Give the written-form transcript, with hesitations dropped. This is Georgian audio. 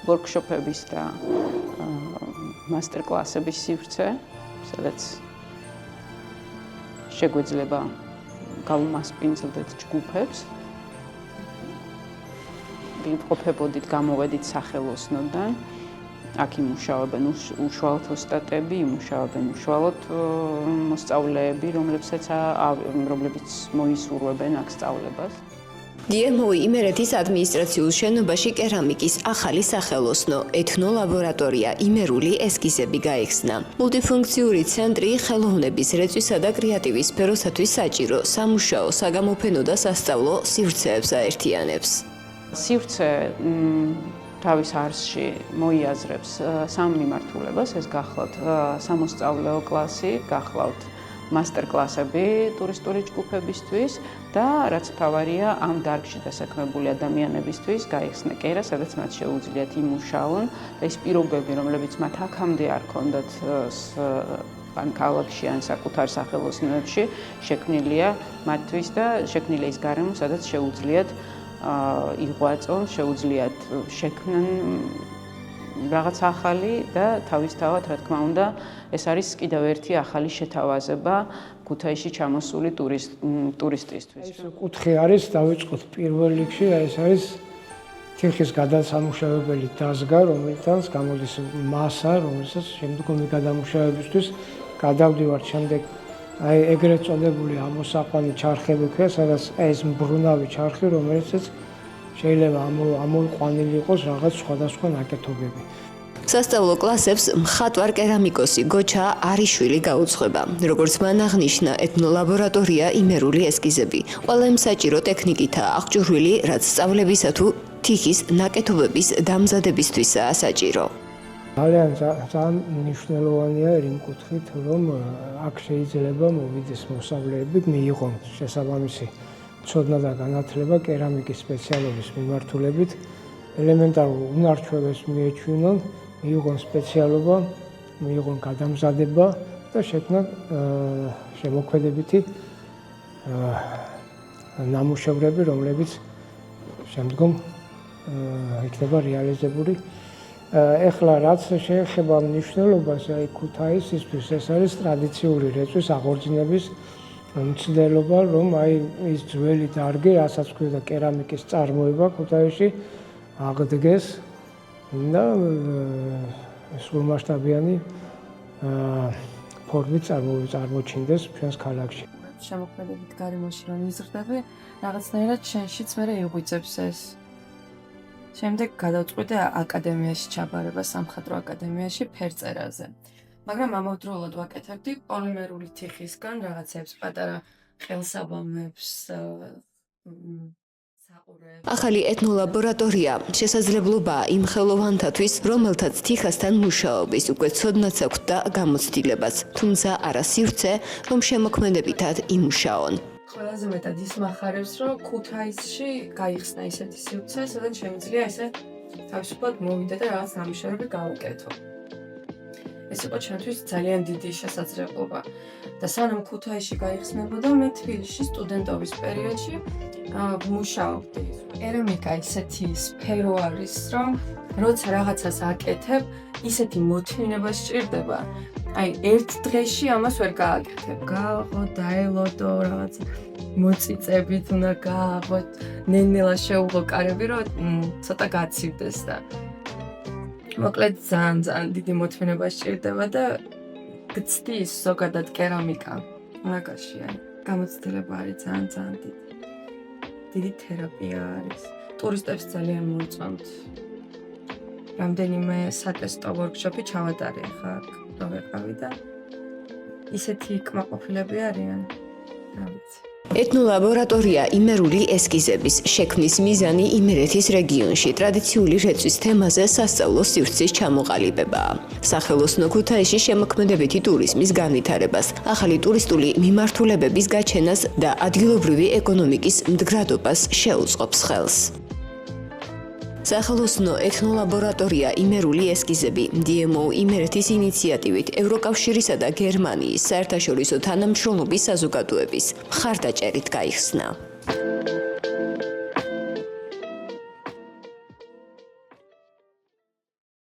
ვორქშოპების და მასტერკლასების სივრცე, სადაც შეგვეძლება გავუმასპინძლდეთ ჯგუფებს. ვიმყოფებოდით, გამოვედით სახელოსნოდან. აქ იმუშავებენ უშუალოდ ოსტატები, იმუშავებენ უშუალოდ მოსწავლეები, რომლებიც მოისურვებენ აქ სწავლებას. DMO იმერეთის ადმინისტრაციულ შენობაში კერამიკის ახალი სახელოსნო ეთნოლაბორატორია იმერული ესკიზები გაიხსნა. მულტიფუნქციური ცენტრი ხელოვნების რეწვისა და კრეატივის სფეროსათვის საჭირო სამუშაო, საგამოფენო და სასწავლო სივრცეებს აერთიანებს. სივრცე თავის არსში მოიაზრებს სამ მიმართულებას, ეს გახლავთ სამოსწავლეო კლასი, გახლავთ მასტერკლასები ტურისტული ჯგუფებისთვის და რაც მთავარია ამ დარგში დასაქმებული ადამიანებისთვის გაიხსნა კერა, სადაც მათ შეუძლიათ იმუშაონ და ის პირობები, რომლებიც მათ აქამდე არ ჰქონდათ ან ქალაქში ან საკუთარ სახელოსნოებში, შექმნილია მათთვის და შექმნილია ის გარემო, სადაც შეუძლიათ იღვაწონ, შეუძლიათ შექმნან რაღაც ახალი და თავისთავად, რა თქმა უნდა, ეს არის კიდევ ერთი ახალი შეთავაზება ქუთაისში ჩამოსული ტურისტისთვის. ეს კუთხე არის, დავიწყოთ პირველ რიგში, ეს არის თიხის გადასამუშავებელი დაზგა, რომელთაც გამოდის მასა, რომელსაც შემდგომი გადამუშავებისთვის გადავდივართ შემდეგ ეგრეთ წოდებული ამოსაყვანი ჩარხები ქვია, სადაც ეს მბრუნავი ჩარხი, რომელსაც შეიძლება ამოიყვანილი იყოს რაღაც სხვადასხვა ნაკეთობები. სასწავლო კლასებს მხატვარ კერამიკოსი გოჩა არიშვილი გაუძღვება. როგორც მან აღნიშნა, ეთნოლაბორატორია იმერული ესკიზები. ყველა იმ საჭირო ტექნიკითაა აღჭურვილი, რაც სწავლებისა თუ თიხის ნაკეთობების დამზადებისთვისაა საჭირო. ძალიან მნიშვნელოვანია იმ კუთხით, რომ აქ შეიძლება მოვიდეს მოსწავლეები, მიიღონ შესაბამისი ცოდნა და განათლება კერამიკის სპეციალობის მიმართულებით, ელემენტარულ უნარჩვევებს მიეჩვინონ, მიიღონ სპეციალობა, მიიღონ გადამზადება და შექმნან შემოქმედებითი ნამუშევრები, რომლებიც შემდგომ იქნება რეალიზებული. ეხლა რაც შეეხება მნიშვნელობას, აი ქუთაისისთვის ეს არის ტრადიციული რეწვის აღორძინების მცდელობა, რომ აი ის ძველი დარგი, რასაც ქვია კერამიკის წარმოება ქუთაისში აღდგეს და სრულმასშტაბიანი ფორმით წარმოჩინდეს ჩვენს ქალაქში. შემოქმედებით გარემოში რომ იზრდები, რაღაცნაირად შენშიც მე იღვიწებს ეს. შემდეგ გადავწყვიტე აკადემიაში ჩაბარება, სამხატვრო აკადემიაში ფერწერაზე. მაგრამ ამავდროულად ვაკეთებდი პოლიმერული თიხისგან რაღაცებს, პატარა ხელსაბამებს, საყურეებს. ახალი ეთნოლაბორატორია შესაძლებლობაა იმ ხელოვანთათვის, რომელთაც თიხასთან მუშაობის უკვე ცოდნაც აქვთ და გამოცდილებაც, თუმცა არა სივრცე, რომ შემოქმედებითად იმუშაონ. ყველაზე მეტად ის მახარებს, რომ ქუთაისში გაიხსნა ისეთი სივრცე, სადაც შემიძლია ესე თავისუფლად მოვიდე და რაღაც ნამუშევრები გავუკეთო. ეს იყო ჩემთვის ძალიან დიდი შესაძლებლობა. და სანამ ქუთაისში გაიხსნებოდა, მე თბილისში სტუდენტობის პერიოდში ვმუშაობდი. კერამიკა ისეთი სფერო არის, რომ როცა რაღაცას აკეთებ, ისეთი მოთმინება სჭირდება. აი, ერთ დღეში ამას ვერ გააკეთებ. გააღო, დაელოდო, რაღაც მოწიწებით უნდა გააღო, ნელ-ნელა შეუღო კარები, რომ ცოტა გაცივდეს და მოკლედ ძალიან დიდი მოთმინება სჭირდება და გწდი ის ზოგადად კერამიკა. მაგაში აი, გამოცდილება არის ძალიან დიდი თერაპია არის. ტურისტებს ძალიან მოიწონთ. რამდენიმე სატესტო ვორქშოპი ჩავატარე ხა აქ რო ვეყავი და ისეთი კმაყოფილები არიან. რა ვიცი. ეთნოლაბორატორია იმერული ესკიზების შექმნის მიზანი იმერეთის რეგიონში ტრადიციული რეწვის თემაზე სასწავლო სივრცის ჩამოყალიბებაა. სახელოსნო ქუთაისში შემოქმედებითი ტურიზმის განვითარებას, ახალი ტურისტული მიმართულებების გაჩენას და ადგილობრივი ეკონომიკის მდგრადობას შეუწყობს ხელს. სახელოსნო ეთნოლაბორატორია იმერული ესკიზები DMO იმერეთის ინიციატივით ევროკავშირისა და გერმანიის საერთაშორისო თანამშრომლობის საზოგადოების მხარდაჭერით გაიხსნა.